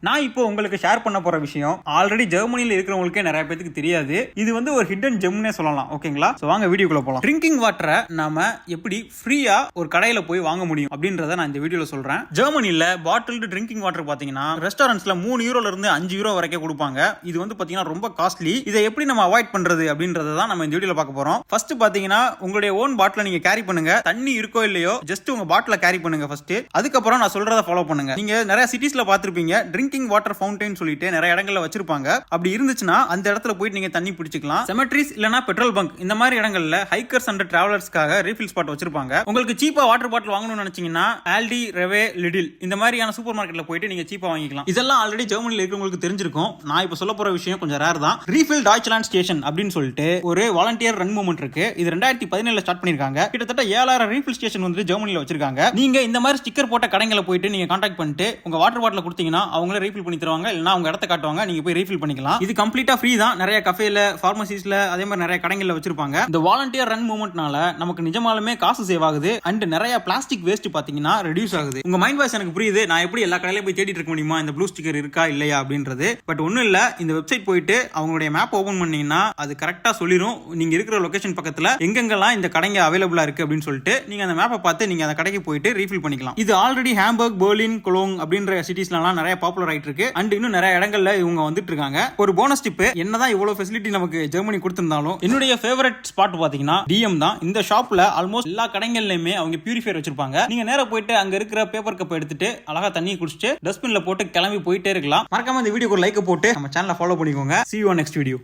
நான் இப்போ உங்களுக்கு ஷேர் பண்ண போற விஷயம் ஆல்ரெடி ஜெர்மனில இருக்கிறவங்களுக்கே நிறைய பேருக்கு தெரியாது. இது வந்து ஒரு ஹிடன் ஜெம்னே சொல்லலாம். ஓகேங்களா? சோ வாங்க வீடியோக்குள்ள போலாம். ட்ரிங்கிங் வாட்டரை நாம எப்படி ஃப்ரீயா ஒரு கடையில போய் வாங்க முடியும் அப்படின்றத நான் இந்த வீடியோல சொல்றேன். ஜெர்மனில பாட்டில்டு ட்ரிங்கிங் வாட்டர் பாத்தீங்கன்னா ரெஸ்டாரண்ட்ஸ்ல 3 யூரோல இருந்து 5 யூரோ வரைக்கும் கொடுப்பாங்க. இது வந்து பாத்தீங்கன்னா ரொம்ப காஸ்ட்லி. இதை எப்படி நம்ம அவாய்ட் பண்றது அப்படின்றத தான் நம்ம இந்த வீடியோல பார்க்க போறோம். ஃபர்ஸ்ட் பாத்தீங்கன்னா உங்களுடைய ஓன் பாட்டில நீங்க கேரி பண்ணுங்க. தண்ணி இருக்கோ இல்லையோ ஜஸ்ட் உங்க பாட்டில கேரி பண்ணுங்க ஃபர்ஸ்ட். அதுக்கப்புறம் நான் சொல்றத ஃபாலோ பண்ணுங்க. நீங்க நிறைய சிட்டிஸ்ல பார்த்திருப்பீங்க ட்ரிங்கிங் வாட்டர் ஃபவுண்டைன் சொல்லிட்டு நிறைய இடங்கள்ல வச்சிருப்பாங்க. அப்படி இருந்துச்சுன்னா அந்த இடத்துல போயிட்டு நீங்க தண்ணி பிடிச்சிக்கலாம். செமெட்ரிஸ் இல்லனா பெட்ரோல் பங்க் இந்த மாதிரி இடங்கள்ல ஹைக்கர்ஸ் அண்ட் டிராவலர்ஸ்க்காக ரீஃபில் ஸ்பாட் வச்சிருப்பாங்க. உங்களுக்கு சீப்பா வாட்டர் பாட்டில் வாங்கணும்னு நினைச்சீங்கன்னா ஆல்டி, ரெவே, லிடில் இந்த மாதிரியான சூப்பர் மார்க்கெட்ல போயிட்டு நீங்க சீப்பா வாங்கிக்கலாம். இதெல்லாம் ஆல்ரெடி ஜெர்மனில இருக்கிறவங்களுக்கு தெரிஞ்சிருக்கும். நான் இப்ப சொல்ல போற விஷயம் கொஞ்சம் ரேர் தான். ரீஃபில் டாய்ச்லாண்ட் ஸ்டேஷன் அப்படின்னு சொல்லிட்டு ஒரு வாலண்டியர் ரன் மூவ்மெண்ட் இருக்கு. இது 2017ல ஸ்டார்ட் பண்ணிருக்காங்க. கிட்டத்தட்ட 7000 ரீஃபில் ஸ்டேஷன் வந்து ஜெர்மனில வச்சிருக்காங்க. நீங்க இந்த மாதிரி ஸ்டிக்கர் போட்ட கடைகளை போயிட்டு நீங்க கான்டாக்ட் பண்ணிட்டு உங்க வாட்டர் பாட்டில் கொடுத்தீங்கன்னா அவங்களே ரீஃபில் பண்ணி தருவாங்க. இல்லனா அவங்க இடத்த காட்டுவாங்க. நீங்க போய் ரீஃபில் பண்ணிக்கலாம். இது கம்ப்ளீட்டா ஃப்ரீ தான். நிறைய கஃபேல, பார்மசிஸ்ல அதே மாதிரி நிறைய கடைகள்ல வச்சிருப்பாங்க. இந்த வாலண்டியர் ரன் மூவ்மெண்ட்னால நமக்கு நிஜமாலுமே காசு சேவ் ஆகுது. அண்ட் நிறைய பிளாஸ்டிக் வேஸ்ட் பாத்தீங்கன்னா ரெடியூஸ் ஆகுது. உங்க மைண்ட் வாய்ஸ் எனக்கு புரியுது. நான் எப்படி எல்லா கடையில போய் தேடிட்டு இருக்க முடியுமா இந்த ப்ளூ ஸ்டிக்கர் இருக்கா இல்லையா அப்படின்றது. பட் ஒன்னும் இல்ல. இந்த வெப்சைட் போயிட்டு அவங்களுடைய மேப் ஓபன் பண்ணீங்கன்னா அது கரெக்டா சொல்லிரும். நீங்க இருக்கிற லொகேஷன் பக்கத்துல எங்கெங்கெல்லாம் இந்த கடைங்க அவைலபிளா இருக்கு அப்படின்னு சொல்லிட்டு நீங்க அந்த மேப்பை பார்த்து நீங்க அந்த கடைக்கு போயிட்டு ரீஃபில் பண்ணிக்கலாம். இது ஆல்ரெடி ஹாம்பர்க், பெர்லின், கொலோங் அப்படின்ற சிட்டிஸ்லாம் நிறைய பாப்புலர் ஆயிட்டு இருக்கு. அண்ட் இன்னும் நிறைய இடங்கள்ல இவங்க வந்துட்டு இருக்காங்க. ஒரு போனஸ் டிப், என்னதான் இவ்வளவு ஃபெசிலிட்டி நமக்கு ஜெர்மனி கொடுத்திருந்தாலும் என்னுடைய ஃபேவரட் ஸ்பாட் பாத்தீங்கன்னா டிஎம் தான். இந்த ஷாப்ல ஆல்மோஸ்ட் எல்லா கடைகள்லயுமே அவங்க பியூரிஃபையர் வச்சிருப்பாங்க. நீங்க நேரா போயிட்டு அங்க இருக்கிற பேப்பர் கப் எடுத்துட்டு அழகா தண்ணி குடிச்சிட்டு டஸ்ட்பின்ல போட்டு கிளம்பி போயிட்டே இருக்கலாம். மறக்காம இந்த வீடியோக்கு ஒரு லைக் போட்டு நம்ம சேனலை ஃபாலோ பண்ணிக்கோங்க. See you on next video.